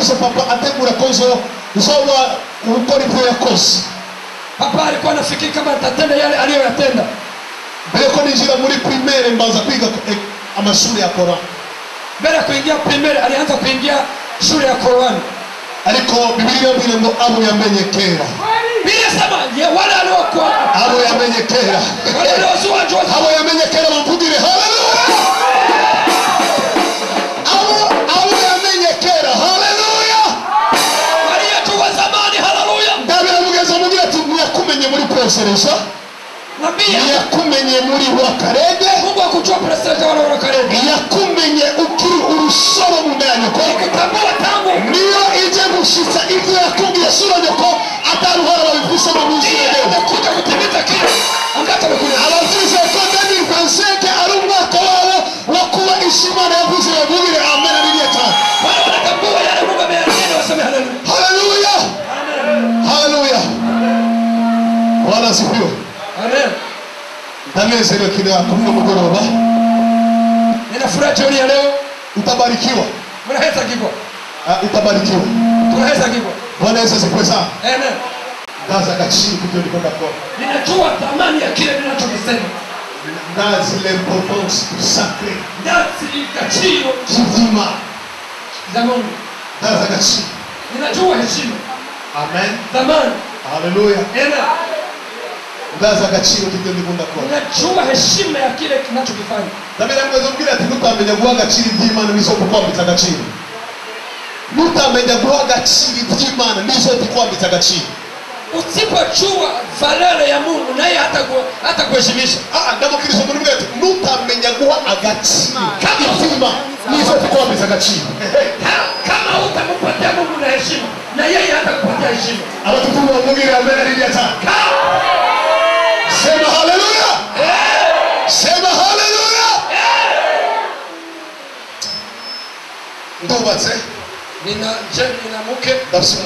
yakuze papa ategura kozo uzoba ukora ibyo yakoze. Papa alikuwa anafikiri kama atatenda yale aliyoyatenda. Mbere ko ninjira muri primaire mbaza kwiga amashuri ya Quran. Mbele ya kuingia primaire alianza kuingia shule ya Quran. Ariko Biblia mbile ngo abo yamenye kera. Biblia sema wale waliokuwa abo yamenye kera. Wale waliozuwa abo yamenye kera bampugire haleluya. Abo yamenye kera haleluya. Waliokuwa wa zamani haleluya. Ndabira mugeza mugira ati yakumenye muri preseresha. Yakumenye muri wakarede. Mungu akujua preseresha wala wakarede. Yakumenye ukiri urusoro mu ndani ko kutambua tangu niyo ije gushitsa ibyo yakubwiye sura nyoko ataruhara babifise mu minsi y'ejo. Kuja kutimiza kile ambacho amekuja. Abavuze ko Dani Francete ari umwaka wabo wo kuba Ishimana yavuze babugire amen ariye cyane. Wale wanatambua yale Mungu ameyanena waseme haleluya. Haleluya. Haleluya. Bwana sifiwe. Amen. Ndanezerewe kile akumva mugoroba. Ninafurahi jioni ya leo. Utabarikiwa. Mnaweza kibwa. Utabarikiwa. Tunaweza kibwa. Bwana Yesu asifiwe sana. Amen. Ndaza gachini kujua niko ndakora. Ninajua thamani ya kile ninachokisema. Ndazi l'importance du sacré. Ndazi gachiro Kizima. za Mungu. Ndaza gachini. Ninajua heshima. Amen. Thamani. Haleluya. Amen. Ndaza gachiro kujua niko ndakora. Ninajua heshima ya kile tunachokifanya. Ndabira mwezo mbira ati nutamenya guha gachiro iby'Imana nizo kukwambitsa gachiro. Nutamenya guha gachiro iby'Imana nizo kukwambitsa gachiro. Usipojua valere ya Mungu naye hata kuheshimisha. Ndamukiriza muri mwetu nutamenya guha agaciro kama nizo kukwambitsa gachiro. Kama utampatia Mungu na heshima na yeye hata kupatia heshima. Abatukumu bamubwira amen ariye cyane. Sema haleluya. Sema haleluya. Ndubatse nina mke ndafise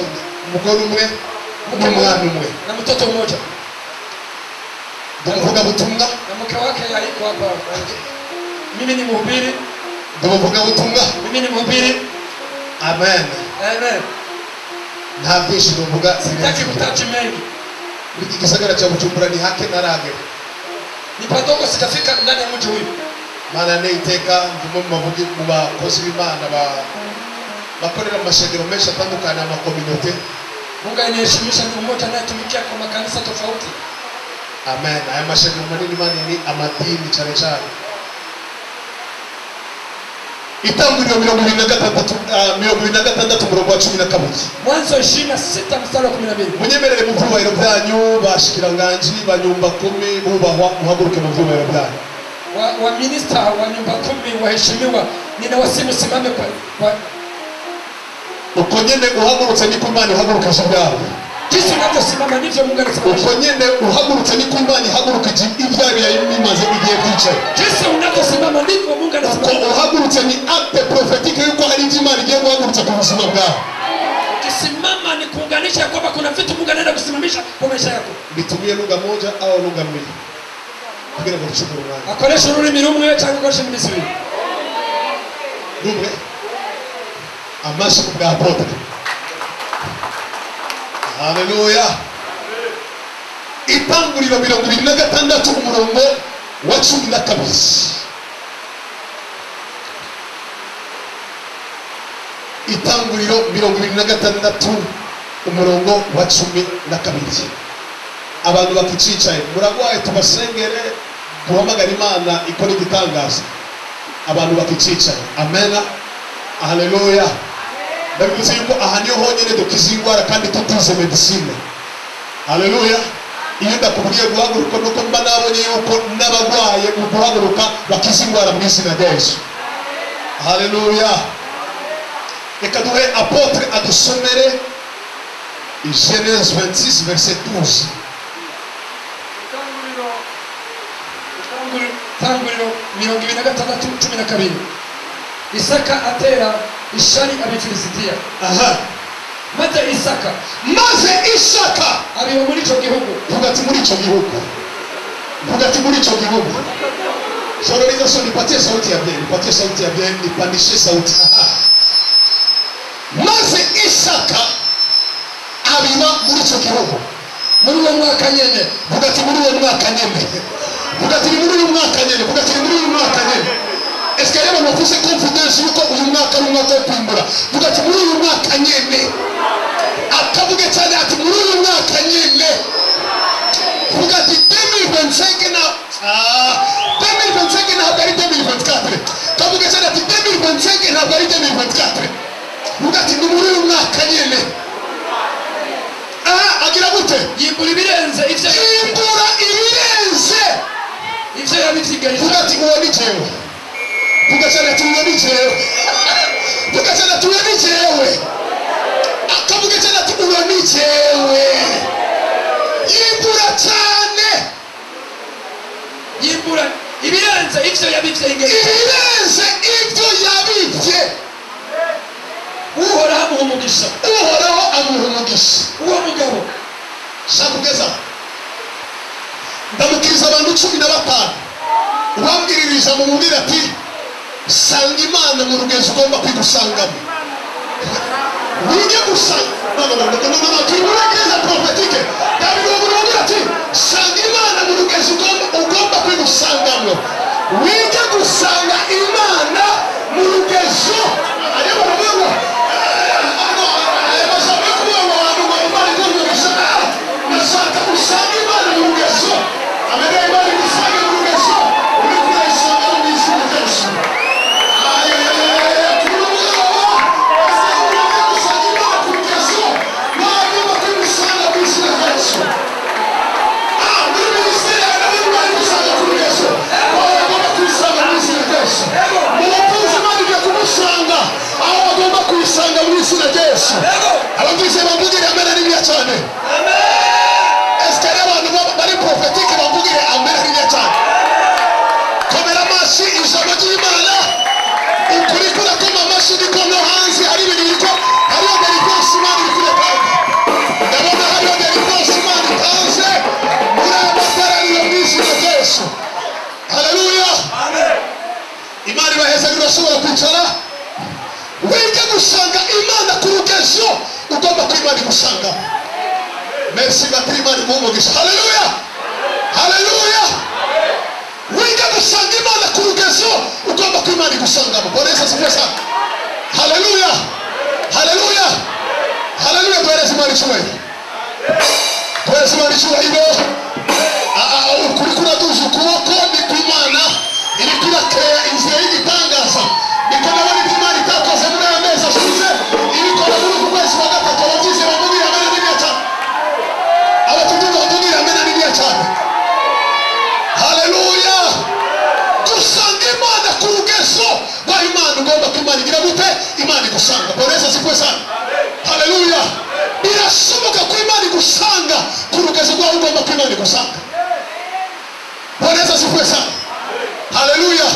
umugore umwe n'umwana umwe na mtoto mmoja. Ndumuvuga butumwa na mke wake yuko hapa. Mimi ni mhubiri. Ndumuvuga butumwa. Mimi ni mhubiri. Amen. Amen. Nta byinshi ndumuvuga sitaki kutaji mengi. Iki gisagara cha Bujumbura ni hake naragera. Ni padogo sitafika ndani ya mji huyu. Mana neiteka ndimo mavugi mu bakozi b'Imana bakorera amashengero menshi atandukanye ama community. Mungu aniheshimisha ni mmoja anayetumikia kwa makanisa tofauti. Amen. Aya mashengero manini amadini cyane cyane. Itanguriro 26 murongo wa 12. Mwanzo 26 mstari wa 12. Munyemerere mu vyubahiro byanyu bashikiranganje banyumba 10 bubahwa muhaguruke mu vyubahiro byanyu. Wa minister wa nyumba 10 waheshimiwa, ninawasimu simame kwa uko nyene uhagurutse niko Imana ihagurukisha byawe. Jinsi unavyosimama ndivyo Mungu anasema. Uko nyene uhagurutse niko Imana ihagurukije ibyawe yayimaze igihe kice. Jinsi unavyosimama ndivyo Mungu anasema. Uko uhagurutse ni acte prophétique yuko hari Imana igiye guhagurutsa ku buzima bwawe. Kisimama ni kuunganisha kwamba kuna vitu Mungu anaenda kusimamisha kwa maisha yako. Nitumie lugha moja au lugha mbili. Kugira ngo tushukuru Mungu. Akoresha ururimi rumwe cyangwa akoresha indimi zibiri. Rumwe. Amashi kubwa apotre. Haleluya. Itanguriro 26 umurongo wa 12. Itanguriro 26 umurongo wa 12. Abantu bakicicaye muragwaye tubasengere duhamagara Imana ikora igitangaza. Abantu bakicicaye. Amen. Haleluya. Ndabivuze yuko aha niyo honyine dukizingwara kandi tutize medicine. Haleluya. Iyo ndakubwiye guhaguruka nuko mba nabonye yuko n'abagwaye mu guhaguruka bakizingwara mu izina rya Yesu. Haleluya. Reka duhe apotre adusomere Genèse 26 verset 12. Tanguriro 26:12. Isaka atera ishari abifilisitiya. Maze Isaka abiba muri ico gihugu. Ntugati muri ico gihugu. Shororiza so nipatie sauti ya bien, nipandishe sauti. Maze gihugu muri uwo mwaka nyene vuga ati muri uwo mwaka nyene vuga ati muri uyu mwaka nyene vuga ati muri uyu mwaka nyene eske rero nafuse confidence yuko uyu mwaka ari umwaka wo kwimbura vuga ati muri uyu mwaka nyene akavuga cyane ati muri uyu mwaka nyene vuga ati 2025 na 2025 ntabwo ari 2024 kavuga cyane ati 2025 ntabwo ari 2024 vuga ati ni muri uyu mwaka nyene agira gute yimbura ibirenze ivyo yabivyigaye vuga ati uwo ni jewe vuga cyane ati uwo ni jewe vuga cyane ati uwo ni jewe akavuga cyane ati uwo ni jewe yimbura cyane yimbura ibirenze ivyo yabivyigaye ibirenze ivyo yabivye uhoraho amuha umugisha uwo mugabo shakugeza ndamukiriza abantu 15 wambwiririza mu mubiri ati sanga imana mu rugezo ugomba kwigusangamo wige gusanga turimuregereza profetike ndabigomba ati sanga imana mu rugezo ugomba kwigusangamo wige gusanga imana mu rugezo ariko baravuga nasaka usanga imana mu rugezo amenya imana igusanga mu rugezo uri kurayisanga mu izina ryose gusanga imana ku rugezo wagomba kwimusanga mu izina ryose muri minisiteri yawe nawe imana igusanga ku rugezo wagomba kwisanga mu izina ryose mu bakunzi imana igiye kumusanga aho bagomba kuyisanga mu izina ryose ababwize bambugire amena n'ibiya cyane bari profetike bambugire amena n'ibiya cyane komera amashi ijambo ry'imana ukuri kurakoma amashi niko no hanze hari ibintu biriko hariyo derivose imana iri kuretanga ndabona hariyo derivose imana itanze muri aya materaniro mu izina ry'Yesu haleluya imana ibaheza urashobora kwicara wige gusanga imana ku rugezo ugomba kwimana igusanga merci batri imana umugisha haleluya haleluya wige gusanga imana ku rugezo ugomba kwimana igusangamo boneza sipesa haleluya haleluya haleluya duhereze imana icyubahiro duhereze imana icyubahiro ukuri kuraduza ukuboko ni kw'imana iri kurakeya inzira y'igitangaza niko nabona ibyo imana itakoze muri aya mezi ashize ibikora muri uku kwezi kwa gatatu ababyize bamubwira amena n'ibiya cyane abatutuza bamubwira amena n'ibiya cyane haleluya dusanga imana ku rugezo rwa imana ugomba ko imana igira gute imana igusanga boneza sikwe sana haleluya birashoboka ko imana igusanga ku rugezo rwaho ugomba ko imana igusanga boneza sikwe sana haleluya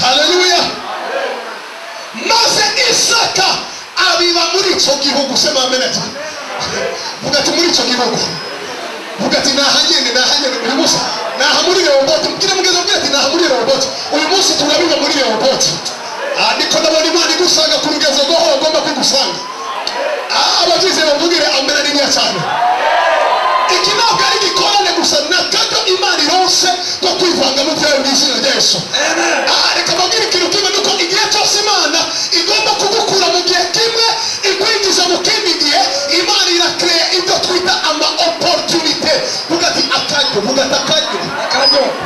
haleluya maze Isaka abiba muri icyo gihugu sema amena cyane vuga ati muri icyo gihugu vuga ati nahanyene uyu munsi naha muri Rehobothi mbwira mugeze mbwira ati naha muri Rehobothi uyu munsi turabiba muri Rehobothi niko ndabona imana igusanga ku rugezo rwaho ugomba kwigusanga ababyize bamubwire amena n'ibiya cyane iki ntabwo ari gikorane gusa nakaga imana ironse ko kwivanga mu byayo mu izina ry'Yesu reka mbabwire ikintu kimwe nuko igihe cyose imana igomba kugukura mu gihe kimwe ikwinjiza mu kindi gihe imana irakreye ibyo twita ama opportunité vuga ati akaryo vuga ati akaryo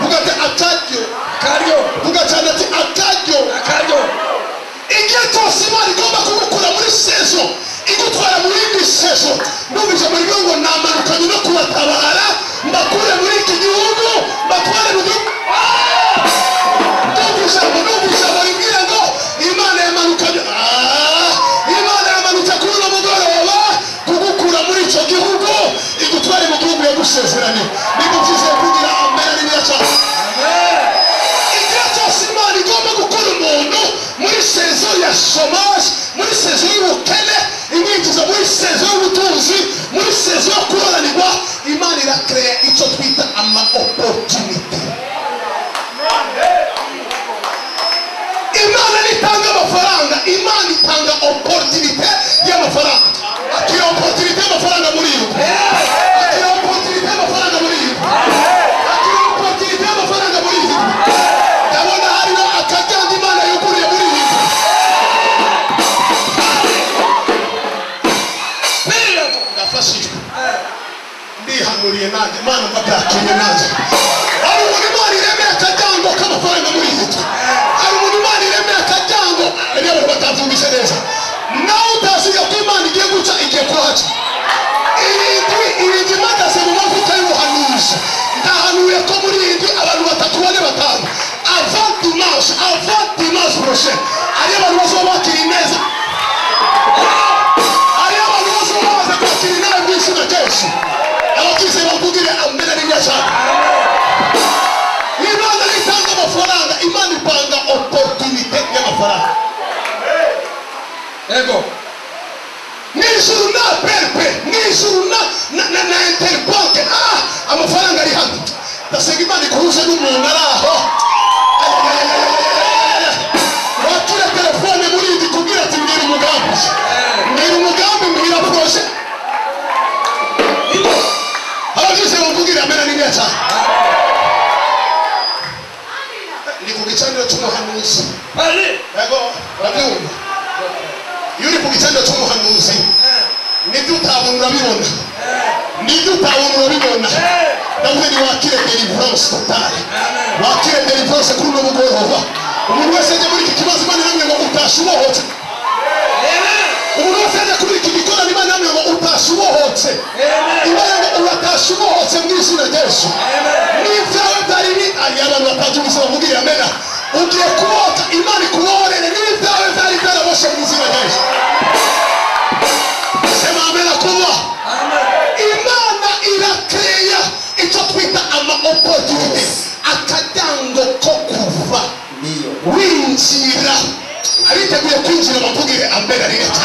vuga ati akaryo vuga cyane ati akaryo igihe cyose imana igomba kugukura muri sezo igutwara muri indi sezo numvise muri ngo namanukanye no kubatabara mbakure muri iki gihugu mbatware mu gihugu numvise baribwira ngo imana yamanukanye imana yamanutse kuri uno mugoroba kugukura muri icyo gihugu igutware mu gihugu yagusezeranye nibwo byizeye kugira amena n'ibiya cyane igihe cyose imana igomba gukura umuntu muri sezo ya chômage muri sezo y'ubukene imwinjiza muri sezo y'ubutunzi muri sezo yo kuroranirwa imana irakreye icyo twita ama opportunité imana nitanga amafaranga imana itanga opportunité y'amafaranga akira opportunité y'amafaranga muri yo nanjye Mana mva byakiriye nanjye. Hari umuntu Imana iremeye akajyango k'amafaranga muri iyi nzu. Hari umuntu Imana iremeye akajyango rero batabyumvise neza. Nawe utasiga ko Imana igiye guca igiye kuhaca. Iyi mpagaze mu mavuta y'ubuhanuzi. Ndahanuye ko muri iyi nzu abantu batatu bane batanu avant dimanche prochain ari abantu bazaba bakiri neza. Ari abantu bazaba bamaze kwakira inama y'izina ry'Yesu. Abakize bavugire amen neza cyane. Imana itanga amafaranga, Imana ipanga opportunité y'amafaranga. Ego. N'ijuru na perpe, n'ijuru na interbank. Amafaranga ari hano. Ndasenga Imana ikuruze n'umuntu ari aho. Wakira telefone muri ndi kubwira ati mbwira umugambi. Mbwira umugambi mbwira proje. Abagize bavugire amen neza cyane. Ni ku gicaniro cy'umuhanuzi. Ego, urabyumva? Iyo uri ku gicaniro cy'umuhanuzi nibyo utabona urabibona. Nibyo utabona urabibona. Ndavuze ni wakire deliverance totale. Wakire deliverance kuri uno mugoroba. Umuntu wese ajya muri iki kibazo Imana namwe ngo utashubohotse. Umuntu wese ajya kuri iki gikorano Imana namwe ngo utashubohotse. Imana ngo uratashubohotse mu izina ry'Yesu. N'ibyawe byari abantu batabyumvise bavugire amen. Ugiye kubota Imana ikubohorere n'ibyawe byari byaraboshe mu izina ry'Yesu. Sema amen kuba. Imana irakeya icyo twita ama opportunity. Akajyango ko kuva winjira. Ariteguye kwinjira bavugire amen neza.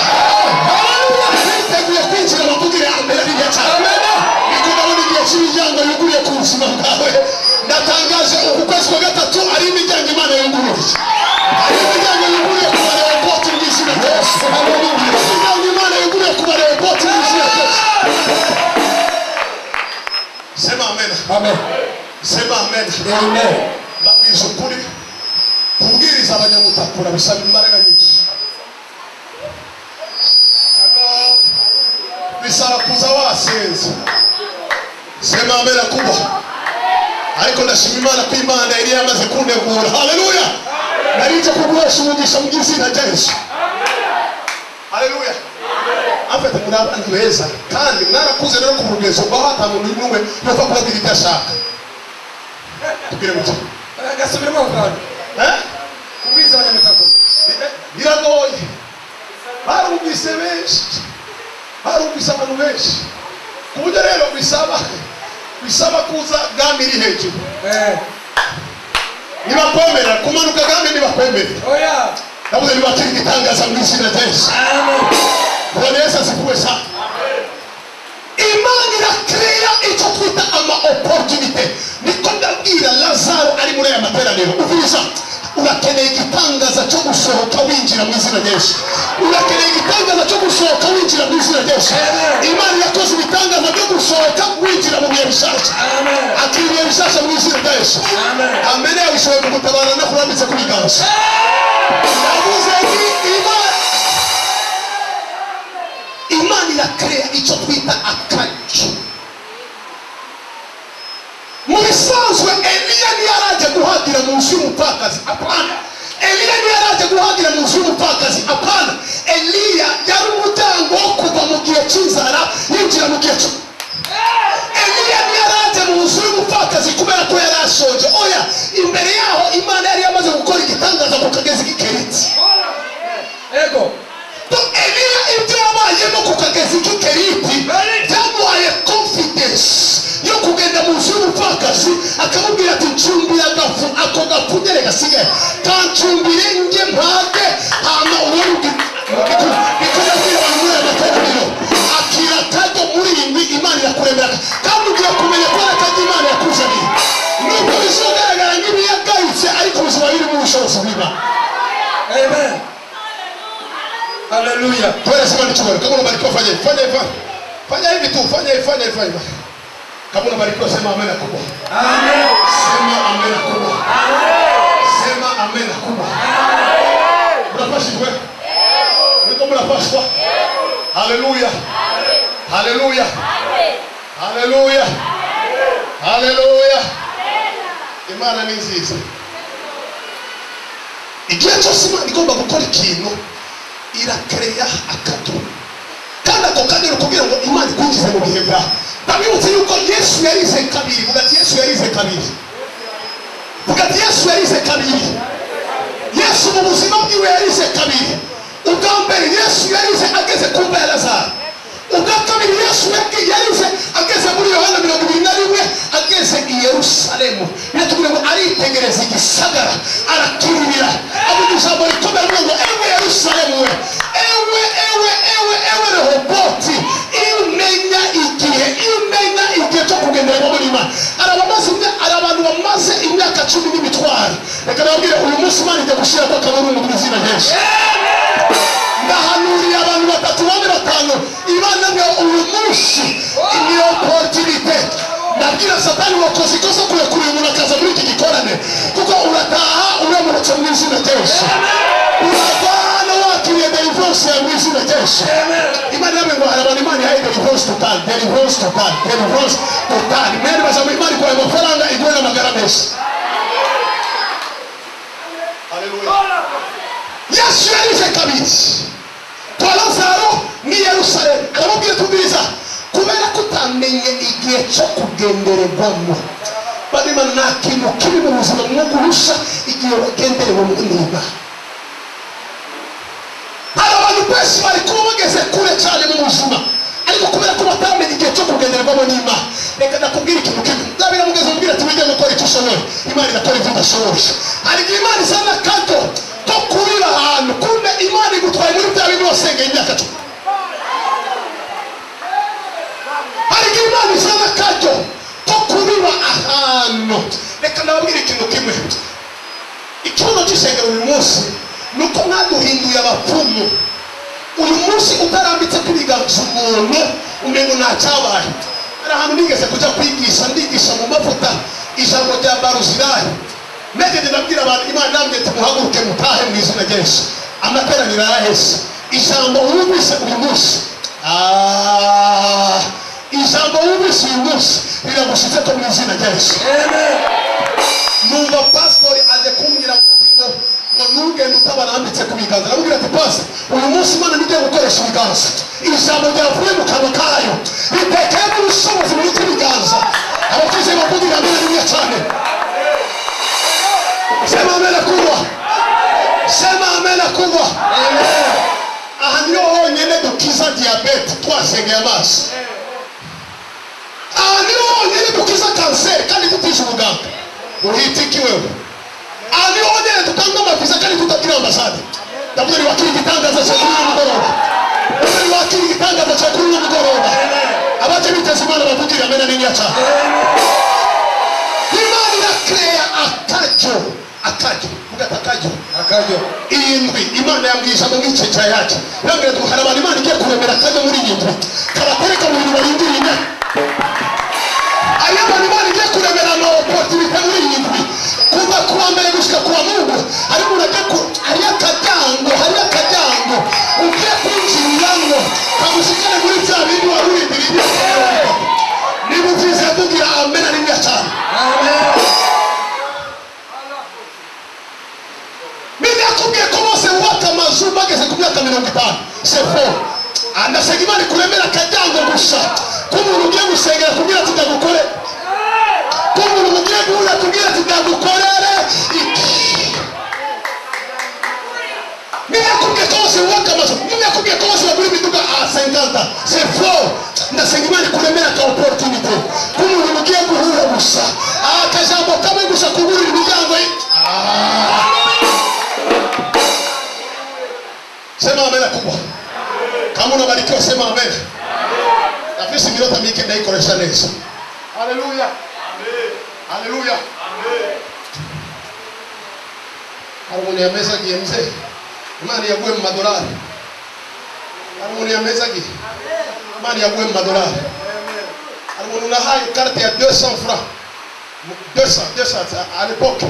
Ariteguye kwinjira bavugire amen neza. Niko ndabona igihe cy'imiryango yuguruye ku buzima bwawe. Ndatangaje uku kwezi kwa gatatu ari imiryango Imana yuguruye. Ari imiryango yuguruye ku barepoti mu izina ry'Yesu. Imiryango Imana yuguruye ku barepoti mu izina ry'Yesu. Sema amen. Amen. Sema amen. Amen. Babwiza ukuri kubwiriza abanyamutakura bisaba imbaraga nyinshi. Bisaba kuza wasenze. Sema amen kuba. Ariko ndashima Imana ko Imana yari yamaze kunegura. Haleluya. Narije kuguhesha umugisha mu izina rya Yesu. Haleluya. Afite muri abantu beza kandi mwarakuze rero ku rugezo rwa hatamuntu n'umwe nova kubabwira ibyo ashaka. Tubwire muto. Gasubiremo abantu. Kubwiza abanyamutakura. Biragoye. Barumvise benshi. Barumvise abantu benshi. Kuburyo rero bisaba kuza gamiri hejuru. Nibakwemera kumanuka gambi nibakwemera. Oya. Ndavuze nibakiri igitangaza mu izina rya Yesu. Amen. Bwana Yesu asifiwe sana. Imana irakrea icyo twita ama opportunity. Niko ndabwira Lazaro ari muri aya materaniro. Uvuza urakeneye igitangaza cyo gusohoka winjira mu izina rya Yesu. Urakeneye igitangaza cyo gusohoka winjira mu izina rya Yesu. Imana yakoze ibitangaza byo gusohoka winjira mu bihe bishasha. Amen. Akiriye bishasha mu izina rya Yesu. Amen. Amen. Yabishoboye kugutabara no kurambitse ku biganza. Ndavuze ni Imana irakrea icyo twita akacu. Mu bisanzwe Eliya ntiyaraje guhagira mu nzu y'umupfakazi. Apana. Eliya ntiyaraje guhagira mu nzu y'umupfakazi. Apana. Eliya yari umuryango wo kuva mu gihe cy'inzara yinjira mu gihe Eliya ntiyaraje mu nzu y'umupfakazi kubera ko yari ashonje. Oya, imbere yaho Imana yari yamaze gukora igitangaza ku kagezi k'Ikeritsi. Ego. Eliya ibyo yabayemo ku kagezi k'Ikeritsi byamuhaye confidence yo kugenda mu nzu y'umupfakazi akamubwira ati ncumbira agafu ako gafu nyere gasigaye kancumbire nge mpage hama ubundi bikanabwira abantu muri aya materaniro akira kajya muri iyi Imana irakuremera kandi ugiye kumenya ko ari akajya Imana yakuzaniye nubwo bizogaragara nk'ibiyagayitse ariko ubuzima biri mu bushobozi bw'Imana. Amen. Haleluya. Twende sema ni chumba. Kama unabarikiwa fanya hivi tu, fanya. Kama unabarikiwa sema amen kubwa. Amen. Sema amen kubwa. Amen. Sema amen kubwa. Amen. Unapashwa? Niko mnapashwa? Haleluya. Haleluya. Haleluya. Haleluya. Imana ni nziza. Igihe cyose Imana igomba gukora ikintu irakereya akato, kandi ako kagero kugira ngo Imana ikwinjize mu bihe byawe. Ndabibutse yuko Yesu yarize kabiri. Vuga ati Yesu yarize kabiri. Vuga ati Yesu yarize kabiri. Yesu mu buzima bwiwe yarize kabiri. Ubwa mbere Yesu yarize ageze ku mva ya Lazaro. Ubwa kabiri Yesu yarize ageze muri Yohana 21 ageze i Yerusalemu. Biratubwira ngo aritegereza igisagara araturira avuga ijambo rikomeye ngo ewe Yerusalemu we, ewe Rehoboti, imenya igihe cyo kugendera muri Imana. Abantu bamaze imyaka 10 n'imitwaro. Reka nababwire uyu munsi Imana ijya gushyira ko akaburungu mu izina rya Yesu. Ndahanuriye abantu 3 bane 5 Imana ngo uyu munsi ni opportunity. Nabwira Satani wakoze ikosa kurekura umuntu akaza muri iki gikorane, kuko urataha uramutse mu izina rya Yesu. Urabana wakiriye divorce ya mu izina rya Yesu. Imana yawe ngo harabana Imana yahaye divorce total. Mwene bazama Imana kwa amafaranga igwe n'amagara meza. Haleluya. Yesu yarize kabiri kwa Lazaro ni Yerusalemu. Aramubwira tubiriza kubera kutamenye igihe cyo kugendererwamo. Badima nta kintu kibi mu buzima bwo guhusha igihe wagenderewe mu Imana. Hari abantu benshi bari kuba bageze kure cyane mu buzima, ariko kubera ko batamenye igihe cyo kugendererwamo n'Imana. Reka nakubwira ikintu kimwe. Ndabira mugeze mubwira ati bijya gukora icyo ushoboye, Imana irakora ibyo udashoboye. Hari igihe Imana izana akato ko kurira ahantu, kumbe Imana igutwaye muri bya bintu wasengeye imyaka 10. Hari igihe Imana izana akato ko kurira ahantu. Reka ndababwira ikintu kimwe. Ikibazo cy'isengero uyu munsi nuko mwaduhinduye abapfumu. Uyu munsi utarambitse kubiganza umuntu umengo nta cyabaye. Hari ahantu nigeze kujya kwigisha, ndigisha mu mavuta ijambo rya Baruzirayi. Nagende ndabwira abantu Imana namwe tumuhaguruke mutahe mu izina rya Yesu. Amateraniro araheze. Ijambo wumvise uyu munsi, ijambo wumvise uyu munsi riragushitse ko mu izina rya Yesu. Amen. Numva pastor aje kumbwira ngo nugende utabarambitse ku biganza. Arabwira ati pastor, uyu munsi Imana nijye gukoresha ibiganza. Ijambo ryavuye mu kanwa kayo ritekeye n'ubushobozi muri iki biganza. Abakize bavugira mbere n'iya cyane. Sema amen kubwa. Sema amen kubwa. Amen. Aha niyo honyine dukiza diabete twasengeye amaso. Aha niyo honyine dukiza kanseri kandi tutisha ubuganga. Uhitiki wewe. Aha niyo honyine dutanga amaviza kandi tutagira ambasade. Ndavuga ni wakiri igitangaza cyo kuri uyu mugoroba. Ni wakiri igitangaza cyo kuri uyu mugoroba. Abaje biteze Imana bavugira amen n'inya cyane. Imana irakeya akajo indwi. Imana yambwisha mu gice cya yake yambwira ko hari abantu Imana igiye kuremera akajo muri indwi kabatereka mu bintu barindiriye imyaka. Hari abantu Imana igiye kuremera ama opportunity muri indwi kuva kuwa mbere gushika kuwa Mungu. Hari umuntu hari akajyango ugiye kwinjiriramo kamushikane muri bya bintu warurindiriye. Niba uvize avugira amen n'inya cyane. Amen. Kubwiye ko bose wubaka amazu bageze ku myaka 50. C'est faux. Anasega Imana kuremera akajyango gusa k'umuntu ugiye gusengera kugira ati ndagukore, k'umuntu ugiye guhura kugira ati ndagukorere iki. Niba kubwiye ko bose wubaka amazu, niba kubwiye ko bose bagura imiduga a 50. C'est faux. Ndasega Imana kuremera ka opportunity k'umuntu ugiye guhura gusa akajambo kamwe gusa kuburira imiryango. Sema amen kubwa. Kama unabarikiwa sema amen. Afisi minota mike ndaikoresha neza. Haleluya. Amen. Haleluya. Amen. Harmoni ya meza giemze. Imani ya gwe madolari. Harmoni ya meza gi. Imani ya gwe madolari. Amen. Harmoni na hayo carte ya 200 francs. 200 à l'époque.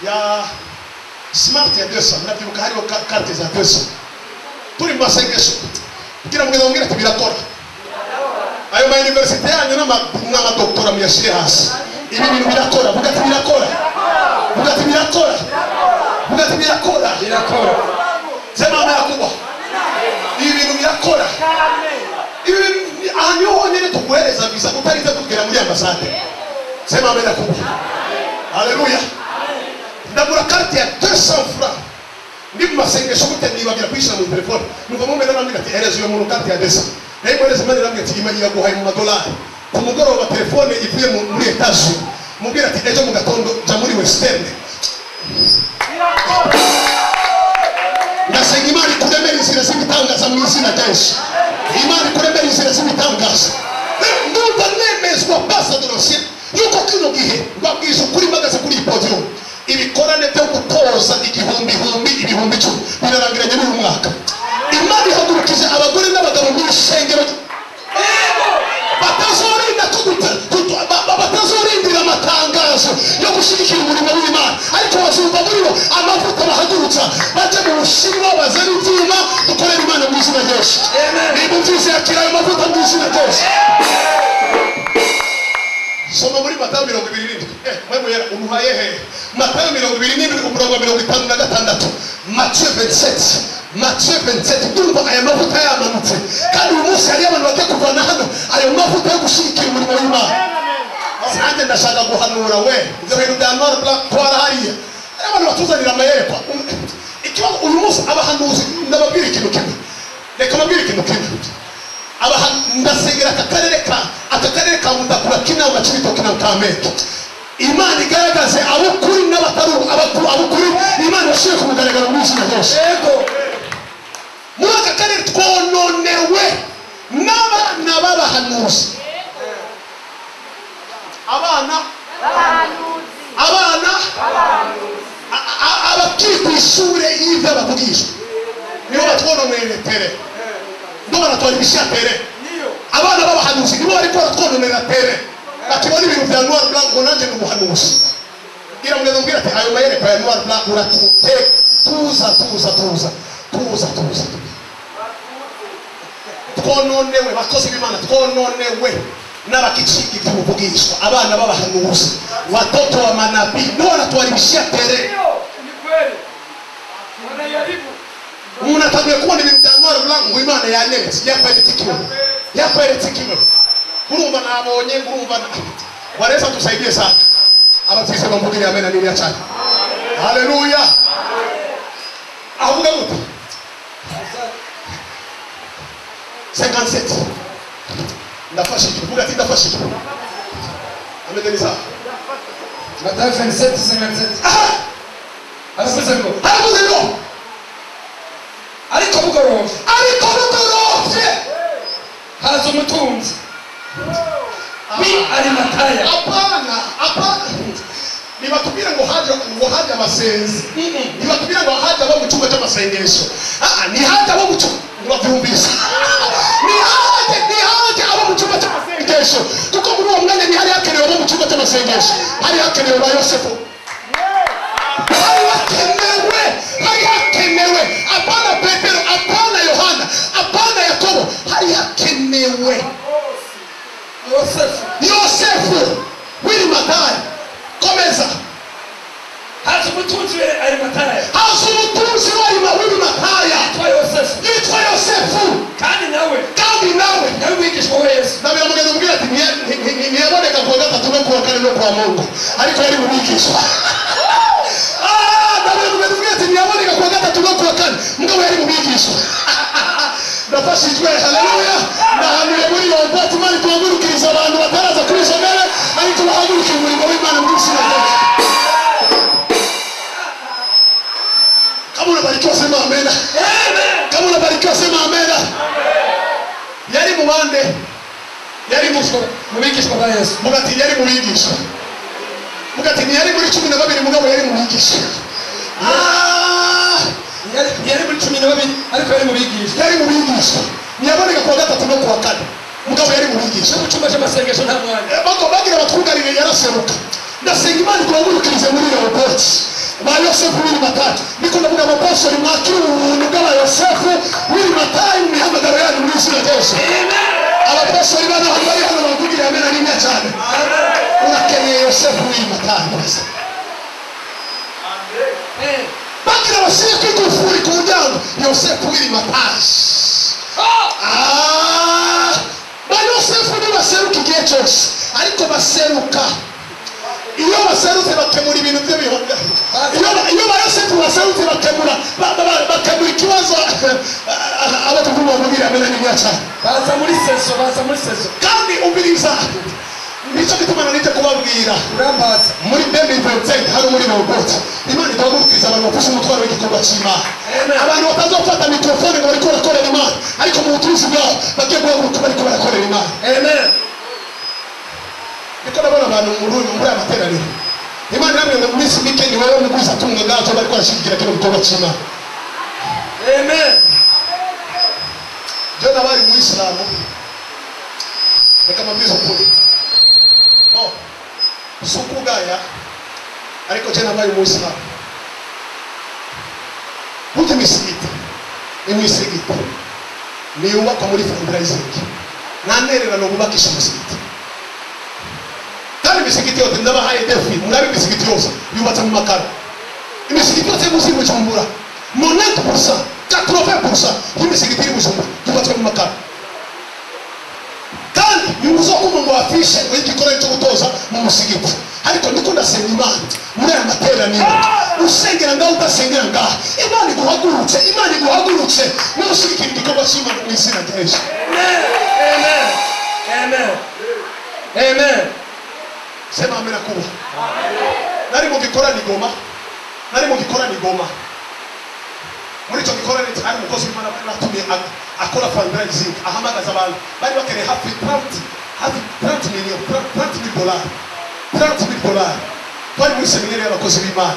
Ya smart ya 200. Mnakumbuka hali carte za 200. Turi masengesho. Kugira ngo ngire ati birakora. ayo ma university yanyu n'amadoktora muyashire hasi. Ibi bintu birakora, vuga ati birakora. Vuga ati birakora. Vuga ati birakora. Birakora. Sema amakubwa. Ibi bintu birakora. Ibi ahanyo honyene tuguhereza visa utarize kugera muri ambasade. Sema amakubwa. Haleluya. Ndabura carte ya 200 francs. Ndi masengesho kutendibagira kwishira mu telefone. Nuko mu mbere namwe ati erezo yo mu carte ya 200. Naye mweleze mani namwe ati imanyi yaguhaye mu madolari. Ku mugoroba telefone ivuye muri etage. Mubwira ati ejo mu gatondo ja muri Western. Nasenga Imana kuremera inzira z'ibitangaza mu izina rya Yesu. Imana kuremera inzira z'ibitangaza. Ndumva nemezwa pasa dorosye yuko kino gihe babwiza ukuri magaze kuri podium. Ibikorane byo gutoza igihumbi icumi birarangiranye n'uyu mwaka. Imana ihagurukije abagore n'abagabo mu ishengero. Batazorindira amatangazo yo gushigikira umurimo w'Imana, ariko bazumva muri bo amavuta bahagurutsa baje mu Bushinwa bazana ivyuma dukorera Imana mu izina rya Yesu. Niba mvise yakira ayo mavuta mu izina rya Yesu. Soma muri Matayo 27. Mwe yera umuhaye he? Matayo 27 umurongo 56. Matthieu 27. Matthieu 27. Ndumva aya mavuta yamanutse. Kandi uyu munsi hari abantu bagiye kuvana hano ayo mavuta yo gushigikira umurimo w'Imana. Sanje ndashaka guhanura we. Ibyo bintu bya Noir Blanc twara hariya. Ari abantu batuzanira amayerekwa. Ikibazo uyu munsi abahanuzi ndababwira ikintu kimwe. Reka mbabwire ikintu kimwe. Ndasengera akakarere ka Mudakura kina Cibitoke na Kamenge. Imana igaragaze abukuri n'abataru abukuri Imana yashije kumugaragara mu izina rya Yesu. Yego. Muri aka karere twononewe n'abana b'abahanuzi. Abana abakiri ku ishure y'ivyo bavugisha nibo batwononera tere. Ndumva natwara ibishatere. Abana b'abahanuzi nibo bariko baratwononera tere. Akibona ibintu bya Noir Blanc ngo nanje ni umuhanuzi. Gira mugeze mbwira ati ayo mayereka ya Noir Blanc uratute tuza. Twononewe bakozi b'Imana, twononewe n'abakiciki by'ubuvugishwa, abana b'abahanuzi, watoto wa manabii nibo baratwara ibishatere. Ni kweli. Wana yaribu. Unatakiwa kubona ibintu bya Noir Blanc ngo Imana yanenze yakweretse kimwe. Urumva nabonye urumva wareza tusaidie sana. Abafise bamvugire amen nini cyane. Haleluya. Avuga gute? 57. Ndafashije kuvuga ati ndafashije. Amen nisa. Matayo 27. Aravuze ngo ariko bugorovye haza umutunzi ari Mataya. Apana nibatubwira ngo haje abasenzi. Nibatubwira ngo haje abo mu cyumba cy'amasengesho. Ni haje abo mu cyumba bavyumvise. Ni haje abo mu cyumba cy'amasengesho. Kuko muri uwo mwanya ni hari hakenewe abo mu cyumba cy'amasengesho. Hari hakenewe ba Yosefu. Hari hakenewe apana Petero, apana Yohana, apana Yakobo. Hari hakenewe Yosefu wili Mataya. Komeza. Haza umutunzi ari Mataya. Haza umutunzi wili Mataya. Yitwa Yosefu. Kandi nawe wigishwa wa Yesu. Nabira mugeze mbwira ati ntiyaboneka kuwa gatatu no kuwa kane no kuwa Mungu, ariko yari mubigishwa. Ntiyaboneka kuwa gatatu no kuwa kane mugabo yari mubigishwa. Ndafashijwe. Haleluya. Nahanuye muri iyo bati Imana tuhagurukiriza abantu bataraza kuri izo ntebe, ariko bahagurukira umurimo w'Imana mu izina rya Yesu. Kama unabarikiwa sema amen. Kama unabarikiwa sema amen. Yari mu bande. Yari mubigishwa ba Yesu. Mugati yari mubigishwa. Mugati ni yari muri 12 mugabo yari mubigishwa. Yari muri 12 ariko yari mubigishwa. Ntiyaboneka kuwa gatatu no kuwa kane mugabo yari mubigishwa. Mu cyumba cy'amasengesho nta mwanya. Bagira batwugarire yaraseruka. Ndasenga Imana kuhagurukirize muri iyo boti ba Yosefu wili Mataya. Niko ndavuga abapostoli mwakiri ubuntu bw'aba Yosefu wili Mataya mu mihamagaro yanyu mu izina rya Yesu. Abapostoli bana haleluya cyane. Urakeneye Yosefu w'i Matayo. Bagira abashyire kwigufuri ku muryango Yosefu w'i Matayo. Ba Yosefu ntibaseruka igihe cyose, ariko baseruka iyo baserutse bakemura ibintu byo bihonda. Iyo ba Yosefu baserutse bakemura ikibazo abatuvuga bamubwira amena n'ibya cyane. Baza muri seso. Kandi umviriza, nicyo gituma nanite kubabwira urambaza muri 2020 hari muri robot Imana itagurukiriza abantu bafashe umutwaro w'igikorwa cy'Imana. Abantu batazofata mikrofone ngo bariko barakorera Imana, ariko mu butuzi bwabo bagiye guhaguruka bariko barakorera Imana. Amen. Niko nabona abantu muri aya materaniro Imana namwe mu minsi mike ni wowe muguza tunga gato bariko barashigikira kino gikorwa cy'Imana. Amen. Jona bari mu Islamu reka mabwizo kuri sukugaya ariko jana bari mu Islamu bute misigiti imisigiti ni ubakwa muri fundraising nanerera no bubakisha misigiti kandi misigiti yote ndabahaye defi murabi misigiti yose yubatse mu makaro imisigiti yose muzi mu Bujumbura 90% 80% y'imisigiti iri mu Bujumbura yubatswe mu makaro. Kandi yuzo kumungo afishe w'igikora cyo gutoza mu musigiti, ariko ndiko ndasenga Imana muri aya materaniro usengera ngaho udasengera ngaho Imana iguhagurutse no gushigikira igikorwa cy'Imana mu izina rya Yesu. Amen. Sema amena kuba. Nari mu gikora ni Goma. Muri cyo gikora ni hari umukozi w'Imana batumye akora fundraising ahamagaza abantu bari bakeneye hafi 30 million dollars. Bari muri seminari y'abakozi b'Imana.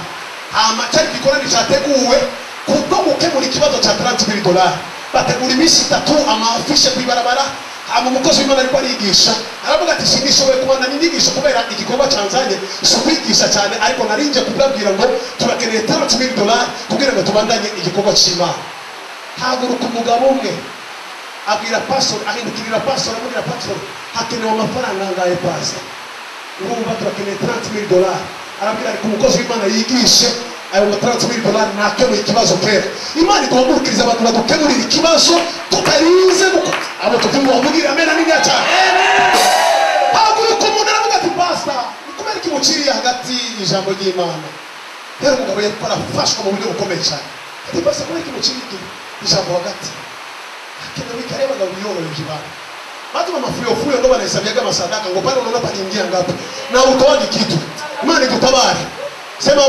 Cyari gikora ni cyateguwe kubwo gukemura ikibazo cya 30 dollars. Bategura iminsi 3 amafishe kwibarabara. Umukozi w'Imana ariko arigisha aravuga ati sinishoboye kubana n'inyigisho kubera igikorwa cyanzanye so kwigisha cyane, ariko narinje kubabwira ngo turakeneye 30 dollars kugira ngo tubandanye igikorwa cy'Imana. Haguruka umugabo umwe abwira pastor, ahindukirira pastor amubwira pastor hakenewe amafaranga ngaye pastor, urumva turakeneye 30 dollars. Arabwira ariko umukozi w'Imana yigishe ayo 30 dollars nakemura ikibazo kera. Imana igomurikiriza abantu badukemurira ikibazo tutarinze abo tukumubwira amena n'ibya cyane. Haguruka umuntu aravuga ati pastor kubera kimuciriye hagati ijambo ry'Imana. Rero umugabo yakora afashwa mu buryo bukomeye cyane. Ati pastor kubera kimuciriye ijambo hagati akenewe kareba ngo biyoroheje ibana. Watu mafuyo ndo wanahesabiaga masadaka ngo pale unaona pakiingia ngapi na utoaji kitu. Imani kutabari. Sema